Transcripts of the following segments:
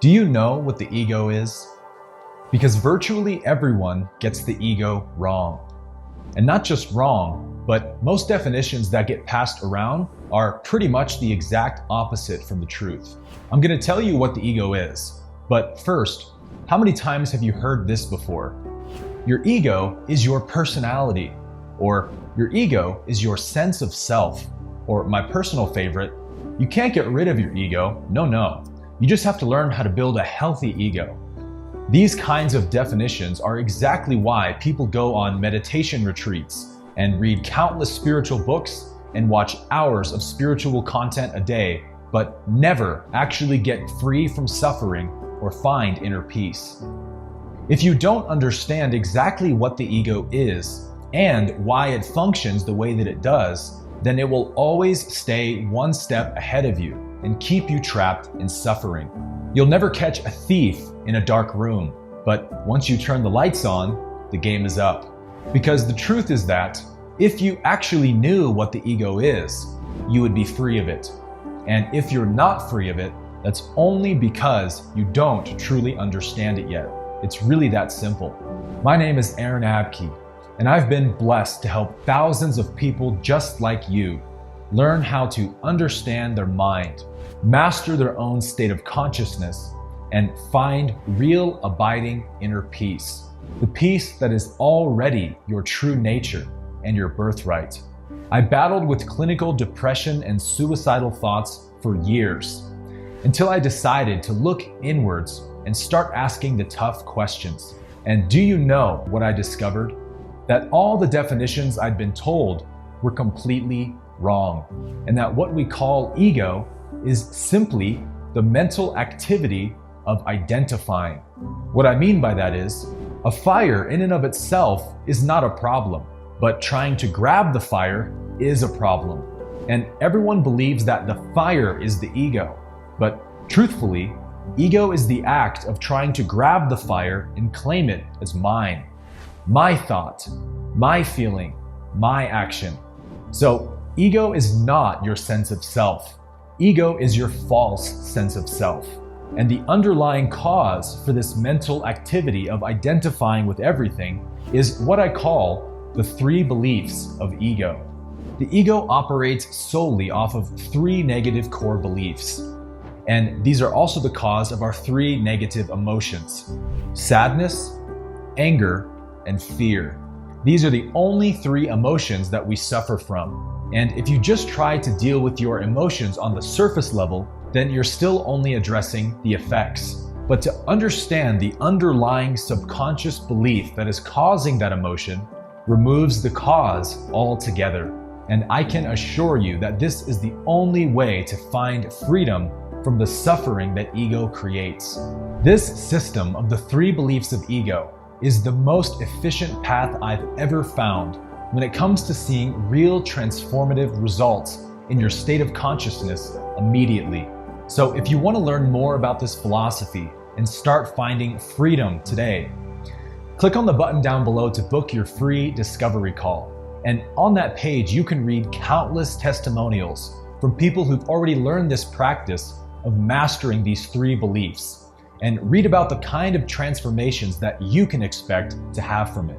Do you know what the ego is? Because virtually everyone gets the ego wrong. And not just wrong, but most definitions that get passed around are pretty much the exact opposite from the truth. I'm going to tell you what the ego is. But first, how many times have you heard this before? Your ego is your personality, or your ego is your sense of self, or my personal favorite, you can't get rid of your ego. No. You just have to learn how to build a healthy ego. These kinds of definitions are exactly why people go on meditation retreats and read countless spiritual books and watch hours of spiritual content a day, but never actually get free from suffering or find inner peace. If you don't understand exactly what the ego is and why it functions the way that it does, then it will always stay one step ahead of you and keep you trapped in suffering. You'll never catch a thief in a dark room, but once you turn the lights on, the game is up. Because the truth is that if you actually knew what the ego is, you would be free of it. And if you're not free of it, that's only because you don't truly understand it yet. It's really that simple. My name is Aaron Abke, and I've been blessed to help thousands of people just like you learn how to understand their mind, master their own state of consciousness, and find real abiding inner peace. The peace that is already your true nature and your birthright. I battled with clinical depression and suicidal thoughts for years, until I decided to look inwards and start asking the tough questions. And do you know what I discovered? That all the definitions I'd been told were completely wrong, and that what we call ego is simply the mental activity of identifying. What I mean by that is, a fire in and of itself is not a problem, but trying to grab the fire is a problem. And everyone believes that the fire is the ego, but truthfully, ego is the act of trying to grab the fire and claim it as mine. My thought, my feeling, my action. So ego is not your sense of self. Ego is your false sense of self. And the underlying cause for this mental activity of identifying with everything is what I call the three beliefs of ego. The ego operates solely off of three negative core beliefs. And these are also the cause of our three negative emotions: sadness, anger, and fear. These are the only three emotions that we suffer from. And if you just try to deal with your emotions on the surface level, then you're still only addressing the effects. But to understand the underlying subconscious belief that is causing that emotion removes the cause altogether. And I can assure you that this is the only way to find freedom from the suffering that ego creates. This system of the three beliefs of ego is the most efficient path I've ever found when it comes to seeing real transformative results in your state of consciousness immediately. So if you want to learn more about this philosophy and start finding freedom today, click on the button down below to book your free discovery call. And on that page, you can read countless testimonials from people who've already learned this practice of mastering these three beliefs, and read about the kind of transformations that you can expect to have from it.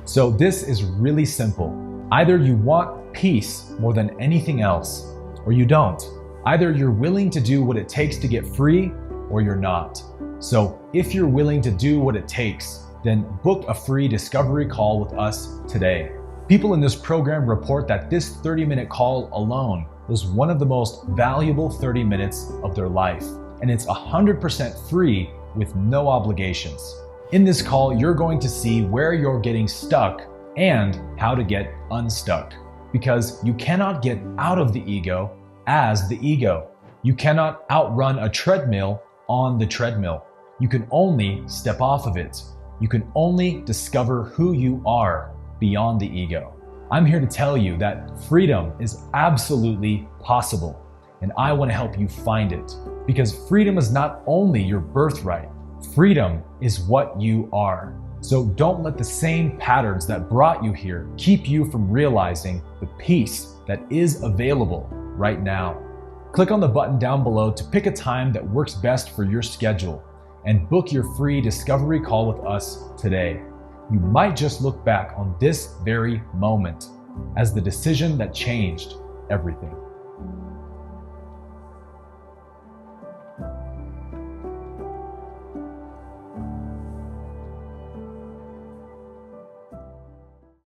So this is really simple. Either you want peace more than anything else, or you don't. Either you're willing to do what it takes to get free, or you're not. So if you're willing to do what it takes, then book a free discovery call with us today. People in this program report that this 30-minute call alone was one of the most valuable 30 minutes of their life. And it's 100% free with no obligations. In this call, you're going to see where you're getting stuck and how to get unstuck. Because you cannot get out of the ego as the ego. You cannot outrun a treadmill on the treadmill. You can only step off of it. You can only discover who you are beyond the ego. I'm here to tell you that freedom is absolutely possible, and I want to help you find it. Because freedom is not only your birthright, freedom is what you are. So don't let the same patterns that brought you here keep you from realizing the peace that is available right now. Click on the button down below to pick a time that works best for your schedule and book your free discovery call with us today. You might just look back on this very moment as the decision that changed everything.